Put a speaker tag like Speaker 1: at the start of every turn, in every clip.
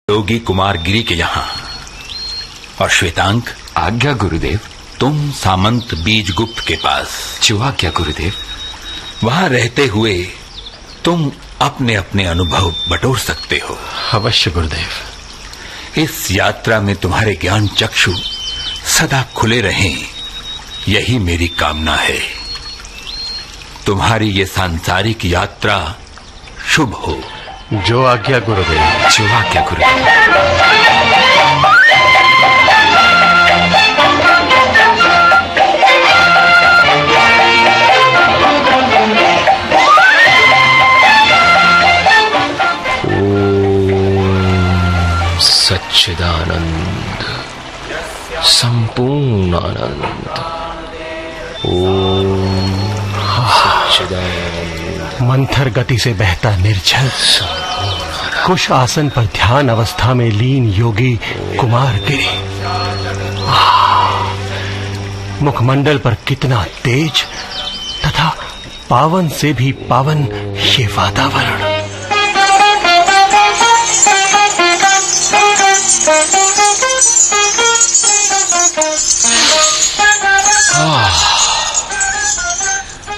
Speaker 1: योगी कुमार गिरी के यहाँ। और श्वेतांक,
Speaker 2: आज्ञा गुरुदेव।
Speaker 1: तुम सामंत बीजगुप्त के पास।
Speaker 2: जो आज्ञा गुरुदेव।
Speaker 1: वहां रहते हुए तुम अपने अपने अनुभव बटोर सकते हो।
Speaker 2: अवश्य गुरुदेव।
Speaker 1: इस यात्रा में तुम्हारे ज्ञान चक्षु सदा खुले रहें, यही मेरी कामना है। तुम्हारी ये सांसारिक यात्रा शुभ हो।
Speaker 2: जो आज्ञा गुरुदेव। जो आज्ञा गुरुदेव। सच्चिदानंद संपूर्ण आनंद। ओम सच्चिदानंद।
Speaker 3: मंथर गति से बहता निर्झर कुश आसन पर ध्यान अवस्था में लीन योगी कुमार गिरी। मुखमंडल पर कितना तेज तथा पावन से भी पावन ये वातावरण।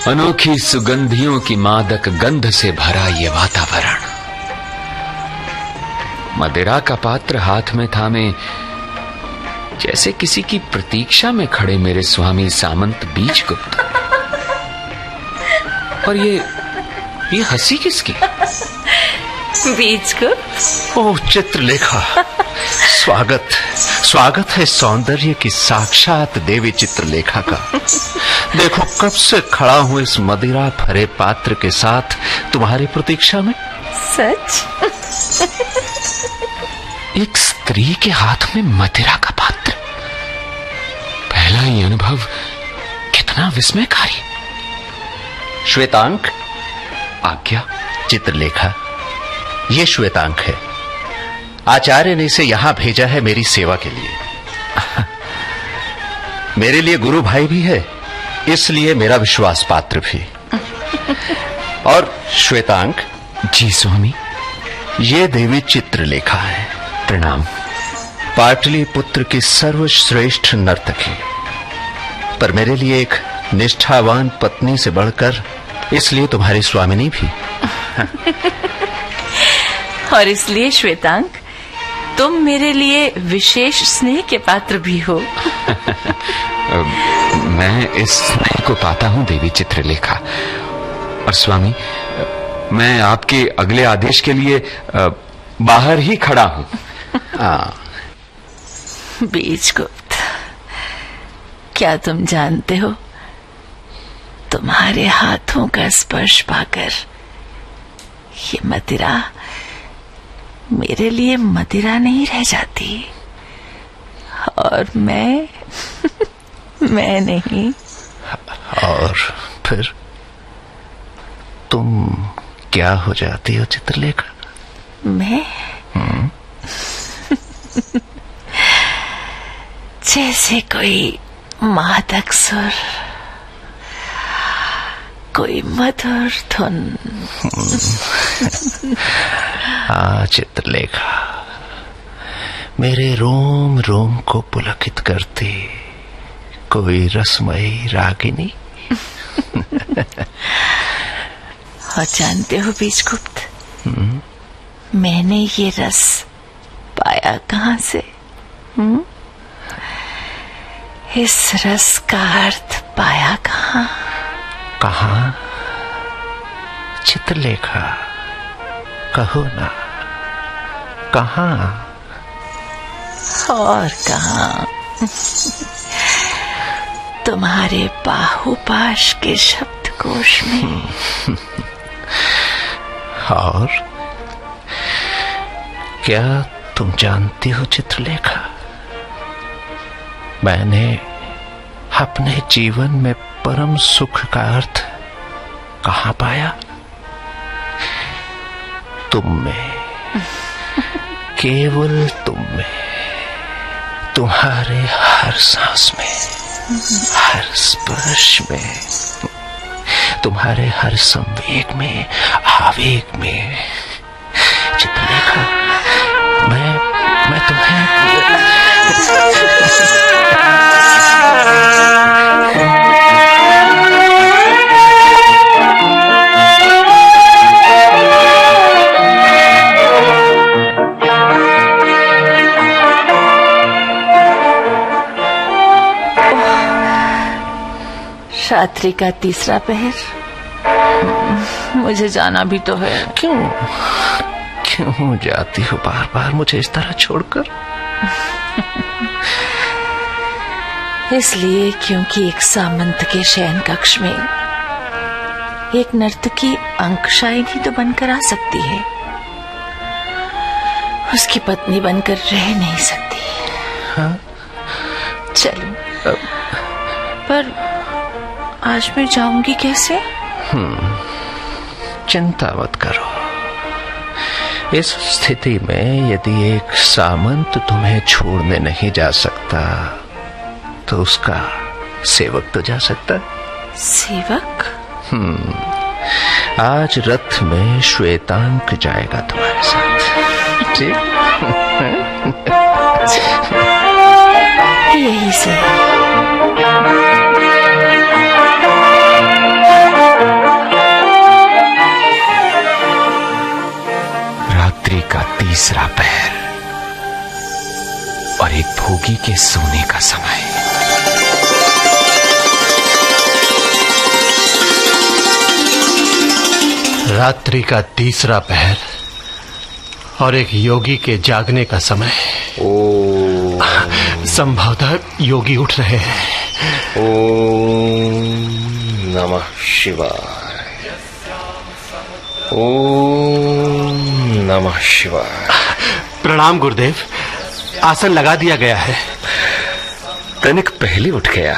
Speaker 2: अनोखी सुगंधियों की मादक गंध से भरा ये वातावरण। मदिरा का पात्र हाथ में थामे जैसे किसी की प्रतीक्षा में खड़े मेरे स्वामी सामंत बीजगुप्त। और ये हंसी किसकी?
Speaker 4: बीजगुप्त।
Speaker 3: ओह चित्रलेखा, स्वागत है सौंदर्य की साक्षात देवी चित्रलेखा का। देखो कब से खड़ा हूं इस मदिरा भरे पात्र के साथ तुम्हारी प्रतीक्षा में।
Speaker 4: सच?
Speaker 2: एक स्त्री के हाथ में मदिरा का पात्र। पहला ही अनुभव कितना विस्मयकारी।
Speaker 3: श्वेतांक।
Speaker 2: आज्ञा।
Speaker 3: चित्रलेखा, ये श्वेतांक है। आचार्य ने इसे यहां भेजा है मेरी सेवा के लिए। मेरे लिए गुरु भाई भी है, इसलिए मेरा विश्वास पात्र भी। और श्वेतांक।
Speaker 2: जी स्वामी।
Speaker 3: ये देवी चित्रलेखा है।
Speaker 2: प्रणाम।
Speaker 3: पाटलिपुत्र की सर्वश्रेष्ठ नर्तकी, पर मेरे लिए एक निष्ठावान पत्नी से बढ़कर इसलिए तुम्हारी स्वामिनी भी।
Speaker 4: और इसलिए श्वेतांक, तुम मेरे लिए विशेष स्नेह के पात्र भी हो।
Speaker 2: मैं इस स्नेह को पाता हूं देवी चित्रलेखा। और स्वामी, मैं आपके अगले आदेश के लिए बाहर ही खड़ा हूं।
Speaker 4: बीजगुप्त, क्या तुम जानते हो, तुम्हारे हाथों का स्पर्श पाकर ये मदिरा मेरे लिए मदिरा नहीं रह जाती। और मैं मैं नहीं।
Speaker 3: और फिर तुम क्या हो जाती हो चित्रलेखा?
Speaker 4: मैं जैसे कोई मादक सुर, कोई मधुर धुन।
Speaker 3: चित्रलेखा, मेरे रोम रोम को पुलकित करती कोई रसमयी रागिनी।
Speaker 4: और जानते हो बीजगुप्त, मैंने ये रस पाया कहां से? इस रस का अर्थ पाया कहां?
Speaker 3: कहां? चित्रलेखा, कहो ना, कहां?
Speaker 4: और कहां? तुम्हारे बाहुपाश के शब्दकोश में।
Speaker 3: और क्या तुम जानती हो चित्रलेखा, मैंने अपने जीवन में परम सुख का अर्थ कहां पाया? तुम में, केवल तुम में, तुम्हारे हर सांस में, हर स्पर्श में, तुम्हारे हर संवेग में, आवेग में। चित्रलेखा, मैं
Speaker 4: रात्रि का तीसरा पहर, मुझे जाना भी तो है।
Speaker 3: क्यों जाती हो बार बार मुझे इस तरह छोड़कर?
Speaker 4: इसलिए क्योंकि एक सामंत के शयन कक्ष में एक नर्तकी अंकशायनी तो बनकर आ सकती है, उसकी पत्नी बनकर रह नहीं सकती।
Speaker 3: हाँ?
Speaker 4: चलो, पर आज मैं जाऊंगी कैसे?
Speaker 3: चिंता मत करो। इस स्थिति में यदि एक सामंत तुम्हें छोड़ने नहीं जा सकता तो उसका सेवक तो जा सकता है।
Speaker 4: सेवक?
Speaker 3: आज रथ में श्वेतांक जाएगा तुम्हारे साथ। ठीक?
Speaker 4: यही से।
Speaker 2: रात्रि का तीसरा पहर और एक भोगी के सोने का समय।
Speaker 5: रात्रि का तीसरा पहर और एक योगी के जागने का समय। संभवतः योगी उठ रहे हैं।
Speaker 3: ओम नमः शिवाय। ओम नमः शिवाय।
Speaker 5: प्रणाम गुरुदेव, आसन लगा दिया गया है।
Speaker 3: तनिक पहले उठ गया,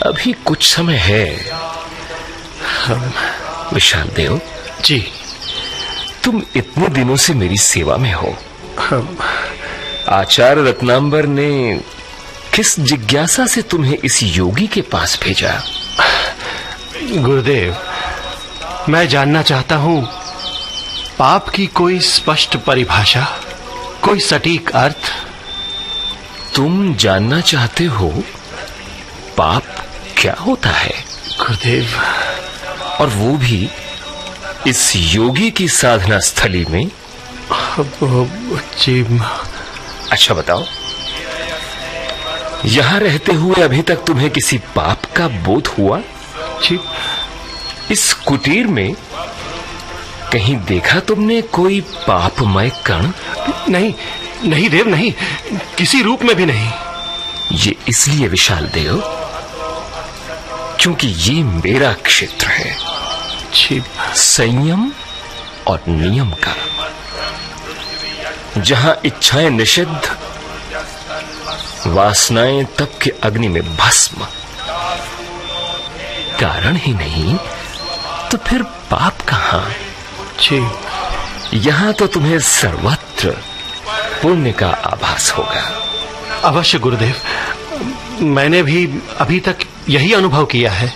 Speaker 3: अभी कुछ समय है। विशाल देव
Speaker 5: जी,
Speaker 3: तुम इतने दिनों से मेरी सेवा में हो। आचार्य रत्नांबर ने किस जिज्ञासा से तुम्हें इस योगी के पास भेजा?
Speaker 5: गुरुदेव, मैं जानना चाहता हूं पाप की कोई स्पष्ट परिभाषा, कोई सटीक अर्थ।
Speaker 3: तुम जानना चाहते हो पाप क्या होता है?
Speaker 5: गुरुदेव,
Speaker 3: और वो भी इस योगी की साधना स्थली में?
Speaker 5: जी।
Speaker 3: अच्छा बताओ, यहां रहते हुए अभी तक तुम्हें किसी पाप का बोध हुआ?
Speaker 5: जी।
Speaker 3: इस कुटीर में कहीं देखा तुमने कोई पापमय कण?
Speaker 5: नहीं, नहीं देव, नहीं, किसी रूप में भी नहीं।
Speaker 3: ये इसलिए विशाल देव क्योंकि ये मेरा क्षेत्र है, संयम और नियम का, जहां इच्छाएं निषिद्ध, वासनाएं तप के अग्नि में भस्म। कारण ही नहीं तो फिर पाप कहां? यहां तो तुम्हें सर्वत्र पुण्य का आभास होगा।
Speaker 5: अवश्य गुरुदेव, मैंने भी अभी तक यही अनुभव किया है।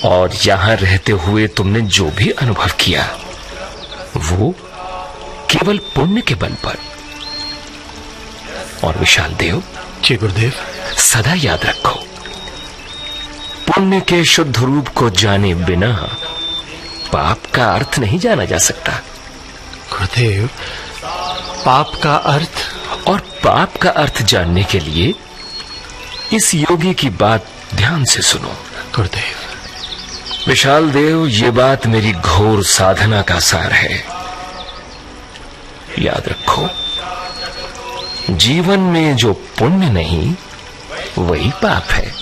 Speaker 3: और यहां रहते हुए तुमने जो भी अनुभव किया वो केवल पुण्य के बल पर। और विशाल देव
Speaker 5: जी गुरुदेव,
Speaker 3: सदा याद रखो, पुण्य के शुद्ध रूप को जाने बिना पाप का अर्थ नहीं जाना जा सकता।
Speaker 5: गुरुदेव, पाप का अर्थ?
Speaker 3: और पाप का अर्थ जानने के लिए इस योगी की बात ध्यान से सुनो।
Speaker 5: गुरुदेव।
Speaker 3: विशाल देव, ये बात मेरी घोर साधना का सार है। याद रखो, जीवन में जो पुण्य नहीं वही पाप है।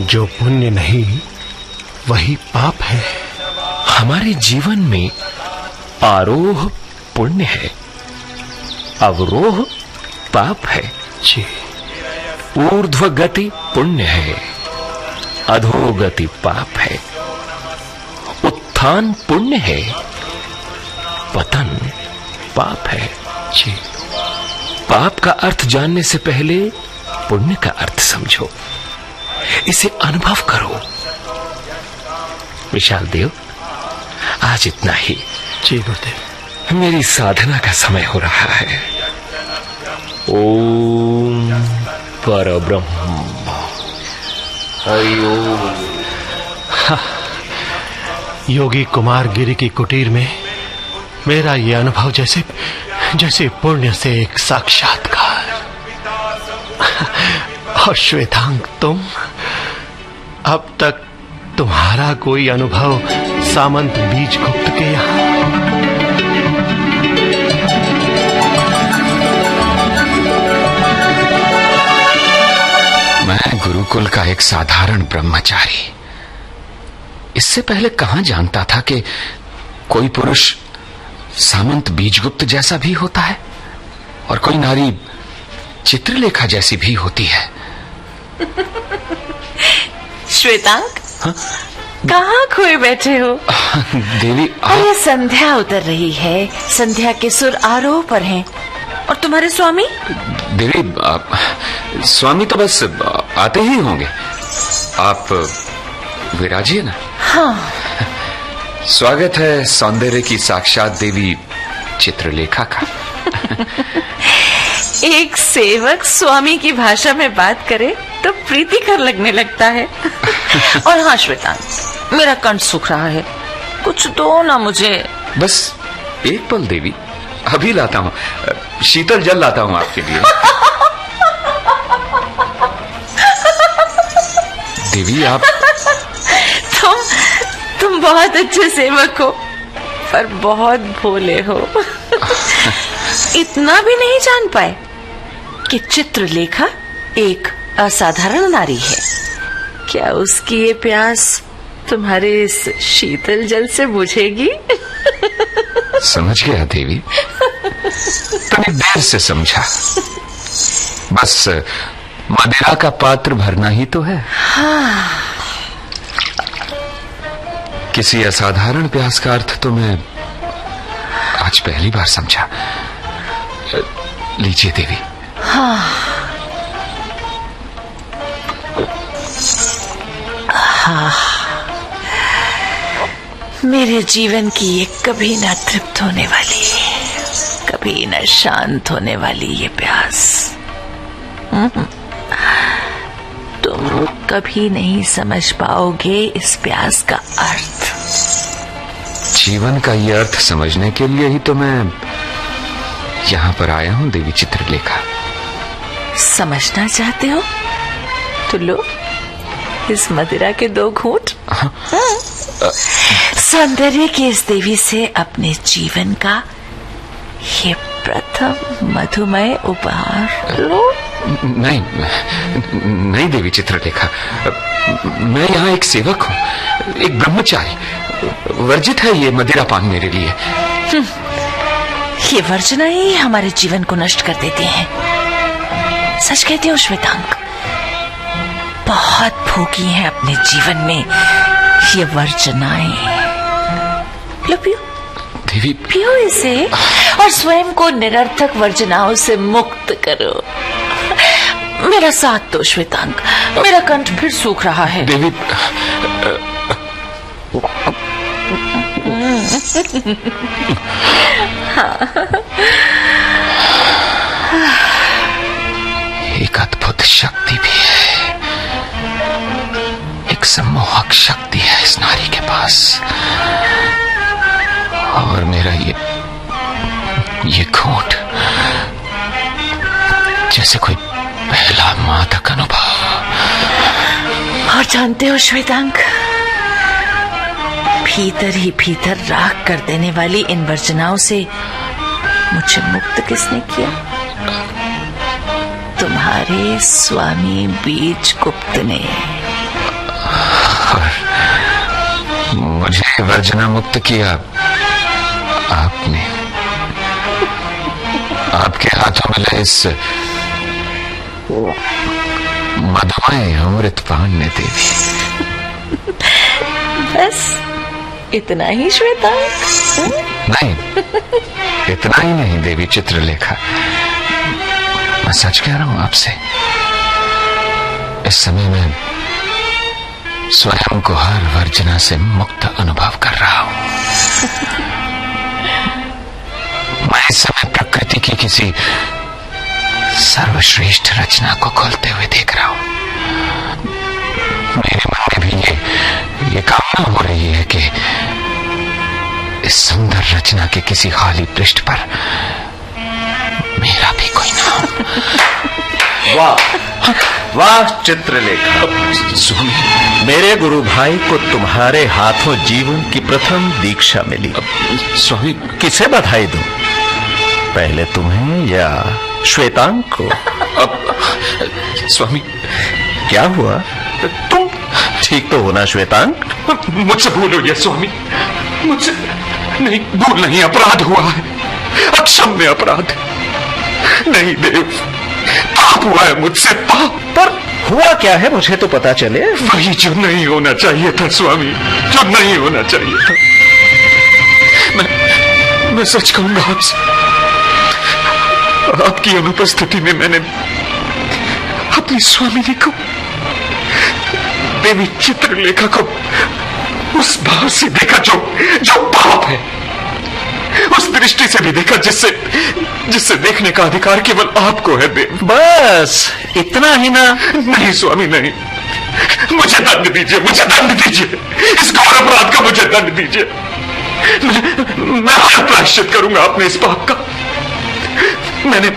Speaker 5: जो पुण्य नहीं वही पाप है।
Speaker 3: हमारे जीवन में आरोह पुण्य है, अवरोह पाप है।
Speaker 5: जी।
Speaker 3: ऊर्ध्व गति पुण्य है, अधोगति पाप है। उत्थान पुण्य है, पतन पाप है।
Speaker 5: जी।
Speaker 3: पाप का अर्थ जानने से पहले पुण्य का अर्थ समझो, इसे अनुभव करो। विशाल देव, आज इतना ही।
Speaker 5: जी गुरुदेव।
Speaker 3: मेरी साधना का समय हो रहा है। ओम परब्रह्म हरि ओम।
Speaker 5: योगी कुमार गिरी की कुटीर में मेरा ये अनुभव जैसे पुण्य से एक साक्षात्कार। और श्वेतांग, अब तक तुम्हारा कोई अनुभव सामंत बीजगुप्त के यहाँ?
Speaker 2: मैं गुरुकुल का एक साधारण ब्रह्मचारी, इससे पहले कहां जानता था कि कोई पुरुष सामंत बीजगुप्त जैसा भी होता है और कोई नारी चित्रलेखा जैसी भी होती है।
Speaker 4: श्वेतांक, कहाँ खोए बैठे हो?
Speaker 2: देवी
Speaker 4: अरे संध्या उतर रही है, संध्या के सुर आरोह पर हैं। और तुम्हारे स्वामी?
Speaker 2: देवी स्वामी तो बस आते ही होंगे, आप विराजिए ना।
Speaker 4: हाँ।
Speaker 2: स्वागत है सौंदर्य की साक्षात देवी चित्रलेखा का।
Speaker 4: एक सेवक स्वामी की भाषा में बात करे तो प्रीतिकर लगने लगता है। और हाँ श्वेतांक, मेरा कंठ सूख रहा है, कुछ दो ना मुझे।
Speaker 2: बस एक पल देवी, अभी लाता हूँ, शीतल जल लाता हूँ आपके लिए। देवी आप
Speaker 4: तुम बहुत अच्छे सेवक हो, पर बहुत भोले हो। इतना भी नहीं जान पाए कि चित्रलेखा एक असाधारण नारी है। क्या उसकी ये प्यास तुम्हारे इस शीतल जल से बुझेगी?
Speaker 2: समझ गया देवी, तूने देर से समझा। बस मदिरा का पात्र भरना ही तो है।
Speaker 4: हाँ।
Speaker 2: किसी असाधारण प्यास का अर्थ तो मैं आज पहली बार समझा। लीजिए देवी।
Speaker 4: हाँ। हाँ। मेरे जीवन की ये कभी ना तृप्त होने वाली, कभी न शांत होने वाली ये प्यास, तुम कभी नहीं समझ पाओगे इस प्यास का अर्थ।
Speaker 2: जीवन का ये अर्थ समझने के लिए ही तो मैं यहाँ पर आया हूँ देवी चित्रलेखा।
Speaker 4: समझना चाहते हो तो लो इस मदिरा के 2 घूंट। सौंदर्य की इस देवी से अपने जीवन का ये प्रथम मधुमय उपहार लो।
Speaker 2: नहीं नहीं देवी चित्रलेखा, मैं यहाँ एक सेवक हूँ, एक ब्रह्मचारी। वर्जित है ये मदिरा पान मेरे लिए।
Speaker 4: ये वर्जना ही हमारे जीवन को नष्ट कर देती हैं। सच कहती हूँ श्वेतांक, बहुत भोगी हैं अपने जीवन में ये वर्जनाएं। लो पियो
Speaker 2: देवी,
Speaker 4: पियो इसे और स्वयं को निरर्थक वर्जनाओं से मुक्त करो। मेरा साथ दो श्वेतांक, मेरा कंठ फिर सूख रहा है।
Speaker 2: देवी एक अद्भुत शक्ति भी है, एक सम्मोहक शक्ति है इस नारी के पास। और मेरा ये घूंट जैसे कोई पहला मादक अनुभव।
Speaker 4: और जानते हो श्वेतांक, भीतर ही भीतर राख कर देने वाली इन वर्जनाओं से मुझे मुक्त किसने किया? तुम्हारे स्वामी बीजगुप्त ने।
Speaker 2: और मुझे वर्जना मुक्त किया आपने, आपके हाथों में लगे इस मधुमय अमृत पान ने देवी।
Speaker 4: बस इतना ही श्वेतांक?
Speaker 2: नहीं, इतना ही नहीं देवी चित्रलेखा, मैं सच कह रहा हूं आपसे। इस समय मैं स्वयं को हर वर्जना से मुक्त अनुभव कर रहा हूं। मैं इस समय प्रकृति की किसी सर्वश्रेष्ठ रचना को खोलते हुए देख रहा हूं। मेरे मन में भी ये कामना हो रही है कि इस सुंदर रचना के किसी खाली पृष्ठ पर मेरा भी कोई नाम।
Speaker 3: वाह वाह चित्रलेखा।
Speaker 2: स्वामी,
Speaker 3: मेरे गुरु भाई को तुम्हारे हाथों जीवन की प्रथम दीक्षा मिली।
Speaker 2: स्वामी,
Speaker 3: किसे बधाई दूं, पहले तुम्हें या श्वेतांग को?
Speaker 2: स्वामी,
Speaker 3: क्या हुआ?
Speaker 2: तुम
Speaker 3: ठीक तो होना श्वेतांग?
Speaker 2: मुझसे भूल हुई है स्वामी, मुझसे नहीं, भूल नहीं, अपराध हुआ है, अक्षम्य अपराध। नहीं देव, पाप हुआ है मुझसे, पाप।
Speaker 3: पर हुआ क्या है, मुझे तो पता चले।
Speaker 2: वही जो नहीं होना चाहिए था स्वामी, जो नहीं होना चाहिए था। मैं सच कहूंगा आपसे, आपकी अनुपस्थिति में मैंने अपनी स्वामिनी को, देवी चित्रलेखा को उस भाव से देखा जो पाप है, उस दृष्टि से भी देखा जिससे देखने का अधिकार केवल आपको है देव।
Speaker 3: बस इतना ही ना?
Speaker 2: नहीं स्वामी, नहीं, मुझे दंड दीजिए, मुझे दंड दीजिए, इस घोर अपराध का मुझे दंड दीजिए। मैं प्रायश्चित करूंगा अपने इस पाप का। मैंने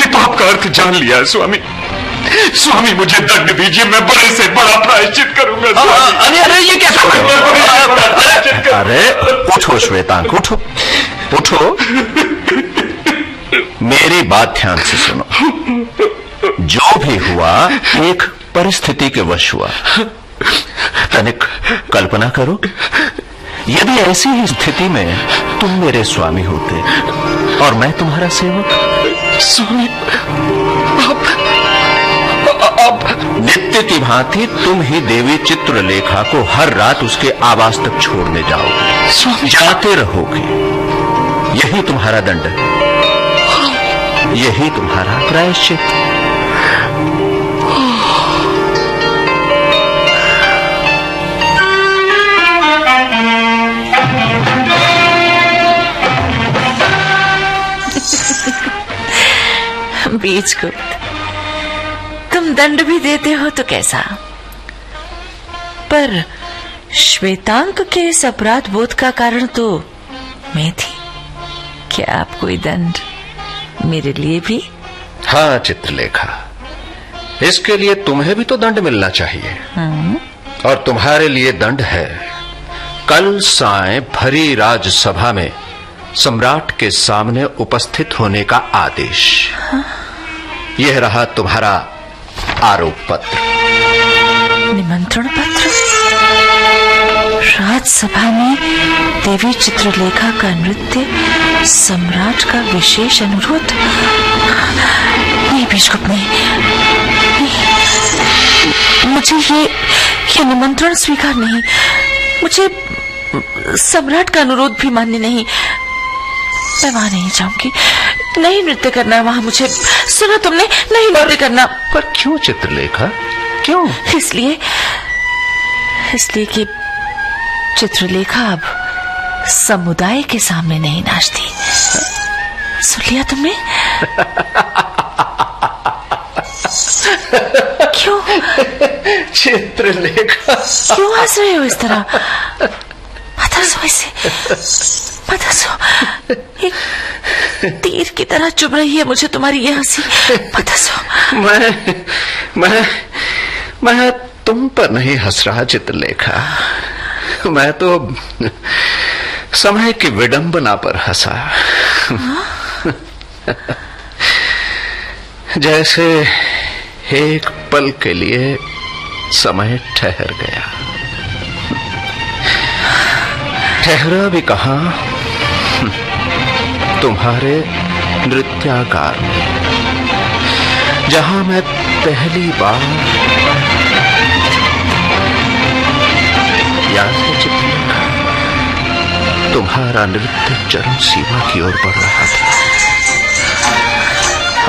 Speaker 2: पाप का अर्थ जान लिया है स्वामी। स्वामी मुझे दंड दीजिए, मैं बड़े से बड़ा प्रायश्चित करूंगा स्वामी।
Speaker 3: अरे ये क्या? अरे उठो श्वेतांग, उठो उठो, मेरी बात ध्यान से सुनो। जो भी हुआ एक परिस्थिति के वश हुआ। तनिक कल्पना करो, यदि ऐसी ही स्थिति में तुम मेरे स्वामी होते और मैं तुम्हारा सेवक।
Speaker 2: स्वामी,
Speaker 3: नित्य की भांति तुम ही देवी चित्रलेखा को हर रात उसके आवास तक छोड़ने जाओगे,
Speaker 2: स्वामी,
Speaker 3: जाते रहोगे। यही तुम्हारा दंड है, यही तुम्हारा प्रायश्चित।
Speaker 4: बीजगुप्त, तुम दंड भी देते हो तो कैसा, पर श्वेतांग के इस अपराध बोध का कारण तो मैं थी। क्या आप कोई दंड मेरे लिए भी?
Speaker 3: हाँ चित्रलेखा, इसके लिए तुम्हें भी तो दंड मिलना चाहिए। और तुम्हारे लिए दंड है कल सायं भरी राजसभा में सम्राट के सामने उपस्थित होने का आदेश। यह रहा तुम्हारा आरोप पत्र।
Speaker 4: निमंत्रण पत्र? राजसभा में देवी चित्रलेखा का नृत्य, सम्राट का विशेष अनुरोध? नहीं बीजगुप्त, नहीं, मुझे ये निमंत्रण स्वीकार नहीं। मुझे सम्राट का अनुरोध भी मान्य नहीं। मैं वहां नहीं जाऊंगी, नहीं नृत्य करना वहां मुझे। सुना तुमने? नहीं नृत्य करना।
Speaker 3: पर क्यों चित्रलेखा, क्यों?
Speaker 4: इसलिए कि चित्रलेखा अब समुदाय के सामने नहीं नाचती। सुन लिया तुमने? क्यों
Speaker 3: चित्रलेखा,
Speaker 4: क्यों हंस रहे हो इस तरह? मत हंसो ऐसे, मत हंसो। एक तीर की तरह चुभ रही है मुझे तुम्हारी ये हंसी। मत हंसो।
Speaker 3: मैं तुम पर नहीं हंस रहा चित्रलेखा, मैं तो समय की विडंबना पर हंसा। जैसे एक पल के लिए समय ठहर गया। ठहरा भी कहां, तुम्हारे नृत्यागार में, जहां मैं पहली बार याद है चित्रलेखा, तुम्हारा नृत्य चरम सीमा की ओर बढ़ रहा था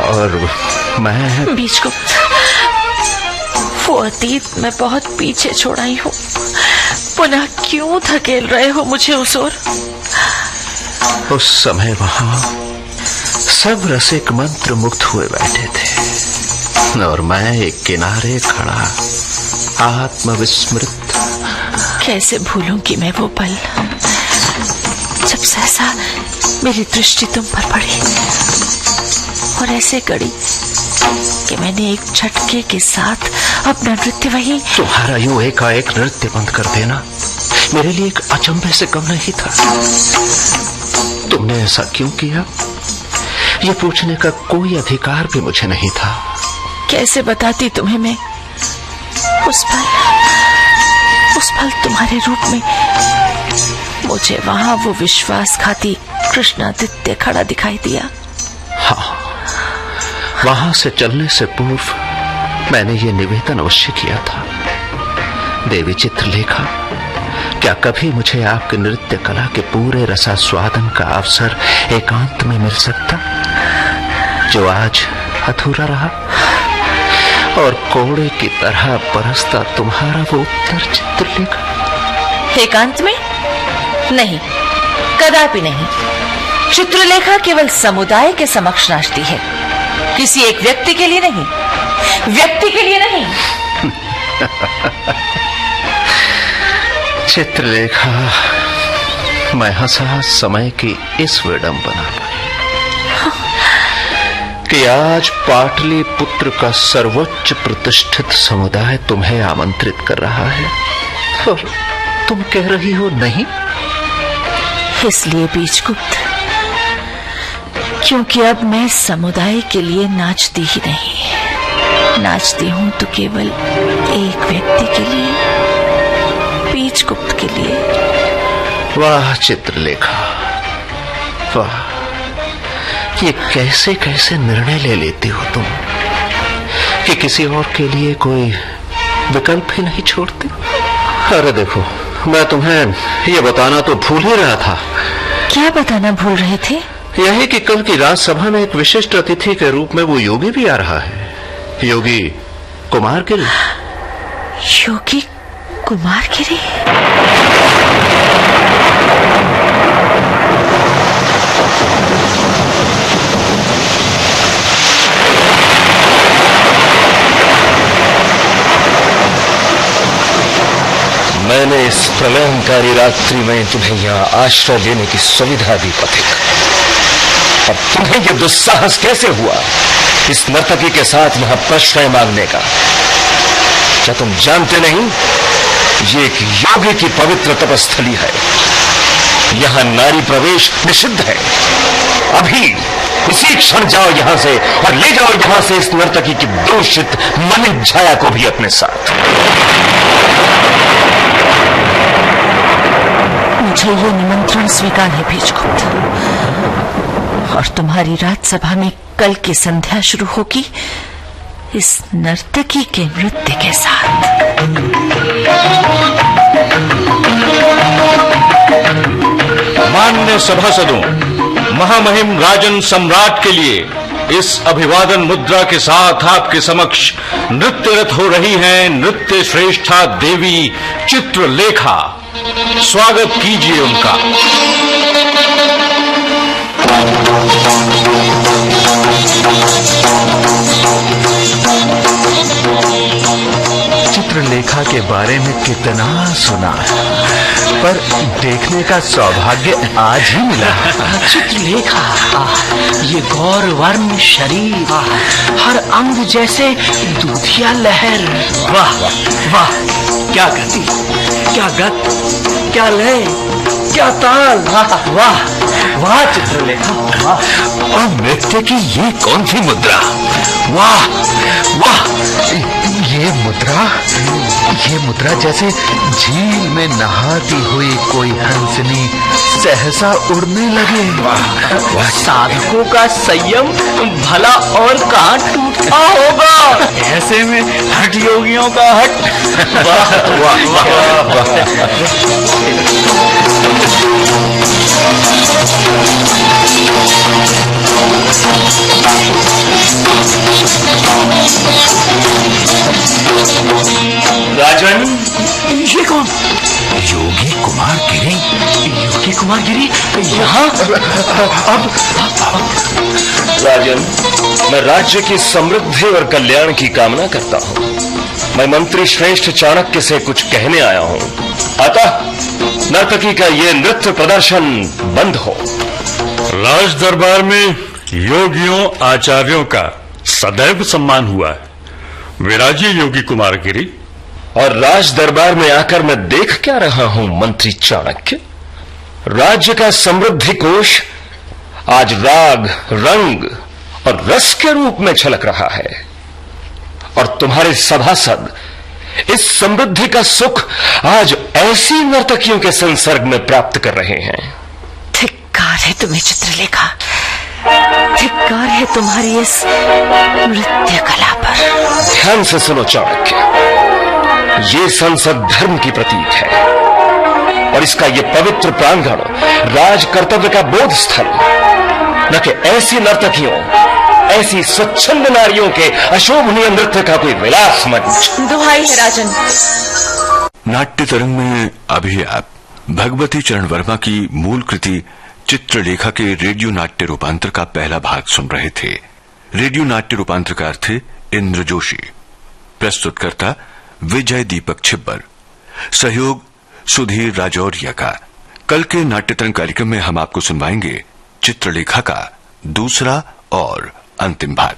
Speaker 3: और मैं
Speaker 4: बीजगुप्त, वो अतीत में बहुत पीछे छोड़ाई हूँ। पुनः क्यों धकेल रहे हो मुझे उस ओर?
Speaker 3: उस समय वहां सब रसिक मंत्र मुक्त हुए बैठे थे और मैं एक किनारे खड़ा आत्मविस्मृत।
Speaker 4: कैसे भूलूंगी मैं वो पल जब सहसा मेरी दृष्टि तुम पर पड़ी और ऐसे गड़ी कि मैंने एक झटके के साथ अपना नृत्य वही।
Speaker 3: तुम्हारा यूं एकाएक नृत्य बंद कर देना मेरे लिए एक अचंभे से कम नहीं था। तुमने ऐसा क्यों किया, ये पूछने का कोई अधिकार भी मुझे नहीं था।
Speaker 4: कैसे बताती तुम्हें मैं। उस पल तुम्हारे रूप में मुझे वहां वो विश्वासघाती कृष्णादित्य खड़ा दिखाई दिया।
Speaker 3: हाँ, वहां से चलने से पूर्व मैंने ये निवेदन अवश्य किया था। देवी चित्रलेखा, क्या कभी मुझे आपके नृत्य कला के पूरे रसास्वादन का अवसर एकांत में मिल सकता, जो आज अधूरा रहा? और कोड़े की तरह बरसता तुम्हारा वो उत्तर चित्रलेखा।
Speaker 4: एकांत में नहीं, कदापि नहीं। चित्रलेखा केवल समुदाय के समक्ष नाचती है, किसी एक व्यक्ति के लिए नहीं, व्यक्ति के लिए नहीं।
Speaker 3: चित्रलेखा, मैं हंसा समय की इस विडंबना पर कि आज पाटलिपुत्र का सर्वोच्च प्रतिष्ठित समुदाय तुम्हें आमंत्रित कर रहा है और तुम कह रही हो नहीं।
Speaker 4: इसलिए बीजगुप्त, क्योंकि अब मैं समुदाय के लिए नाचती ही नहीं, नाचती हूं तो केवल एक व्यक्ति के लिए, बीजगुप्त के लिए।
Speaker 3: वाह चित्रलेखा, वाह, ये कैसे कैसे निर्णय ले लेती हो तुम कि किसी और के लिए कोई विकल्प ही नहीं छोड़ती। अरे देखो, मैं तुम्हें ये बताना तो भूल ही रहा था।
Speaker 4: क्या बताना भूल रहे थे?
Speaker 3: यही कि कल की राजसभा में एक विशिष्ट अतिथि के रूप में वो योगी भी आ रहा है, योगी कुमारगिरी।
Speaker 4: योगी कुमारगिरी?
Speaker 6: मैंने इस प्रलयंकारी रात्रि में तुम्हें यहाँ आश्रय लेने की सुविधा दी पथिक। अब तुम्हें यह दुस्साहस कैसे हुआ इस नर्तकी के साथ यहाँ प्रश्रय मांगने का? क्या तुम जानते नहीं, ये एक योगी की पवित्र तपस्थली है, यहाँ नारी प्रवेश निषिद्ध है। अभी इसी क्षण जाओ यहाँ से और ले जाओ यहाँ से इस नर्तकी की दूषित मलिन छाया को भी अपने साथ।
Speaker 4: मुझे ये निमंत्रण स्वीकार है बीजगुप्त, और तुम्हारी राजसभा में कल की संध्या शुरू होगी इस नर्तकी के नृत्य के साथ।
Speaker 7: मान्य सभासदों, महामहिम राजन सम्राट के लिए इस अभिवादन मुद्रा के साथ आपके समक्ष नृत्यरत हो रही हैं नृत्य श्रेष्ठा देवी चित्रलेखा। स्वागत कीजिए उनका।
Speaker 3: चित्रलेखा के बारे में कितना सुना, पर देखने का सौभाग्य आज ही मिला।
Speaker 5: चित्रलेखा, ये गौरवर्ण शरीर, हर अंग जैसे दूधिया लहर। वाह वाह, क्या गति, क्या गत, क्या लय, क्या ताल। वाह वाह वाह चित्रलेखा, वाह।
Speaker 6: और नृत्य की ये कौन सी मुद्रा? वाह वाह,
Speaker 3: ये मुद्रा जैसे झील में नहाती हुई कोई हंसनी सहसा उड़ने लगे।
Speaker 5: वाह, साधकों का संयम भला और कहाँ टूटता होगा, ऐसे में हठ योगियों का हट। वाह वाह वाह वाह।
Speaker 6: राजन,
Speaker 5: ये कौन?
Speaker 6: योगी कुमारगिरी।
Speaker 5: योगी कुमारगिरी यहाँ? अब
Speaker 6: राजन, मैं राज्य की समृद्धि और कल्याण की कामना करता हूँ। मैं मंत्री श्रेष्ठ चाणक्य से कुछ कहने आया हूँ, अतः नर्तकी का ये नृत्य प्रदर्शन बंद हो।
Speaker 7: राज दरबार में योगियों आचार्यों का
Speaker 8: सदैव सम्मान हुआ है। विराजिए योगी कुमार गिरी।
Speaker 6: और राज दरबार में आकर मैं देख क्या रहा हूं मंत्री चाणक्य? राज्य का समृद्धि कोश आज राग, रंग और रस के रूप में छलक रहा है, और तुम्हारे सभासद इस समृद्धि का सुख आज ऐसी नर्तकियों के संसर्ग में प्राप्त कर रहे हैं।
Speaker 4: धिक्कार है तुम्हें चित्रलेखा, धिक्कार है तुम्हारी इस नृत्य कला पर।
Speaker 6: ध्यान से सुनो चाणक्य, ये संसद धर्म की प्रतीक है, और इसका ये पवित्र प्रांगण राज कर्तव्य का बोध स्थल, न कि ऐसी नर्तकियों, ऐसी स्वच्छंद नारियों के अशोभनीय नृत्य का कोई विलास मंच।
Speaker 4: दुहाई है राजन।
Speaker 1: नाट्य तरंग में अभी आप भगवती चरण वर्मा की मूल कृति चित्रलेखा के रेडियो नाट्य रूपांतर का पहला भाग सुन रहे थे। रेडियो नाट्य रूपांतरकार थे इंद्र जोशी, प्रस्तुतकर्ता विजय दीपक छिब्बर, सहयोग सुधीर राजौरिया का। कल के नाट्य तरंग कार्यक्रम में हम आपको सुनवाएंगे चित्रलेखा का दूसरा और अंतिम भाग।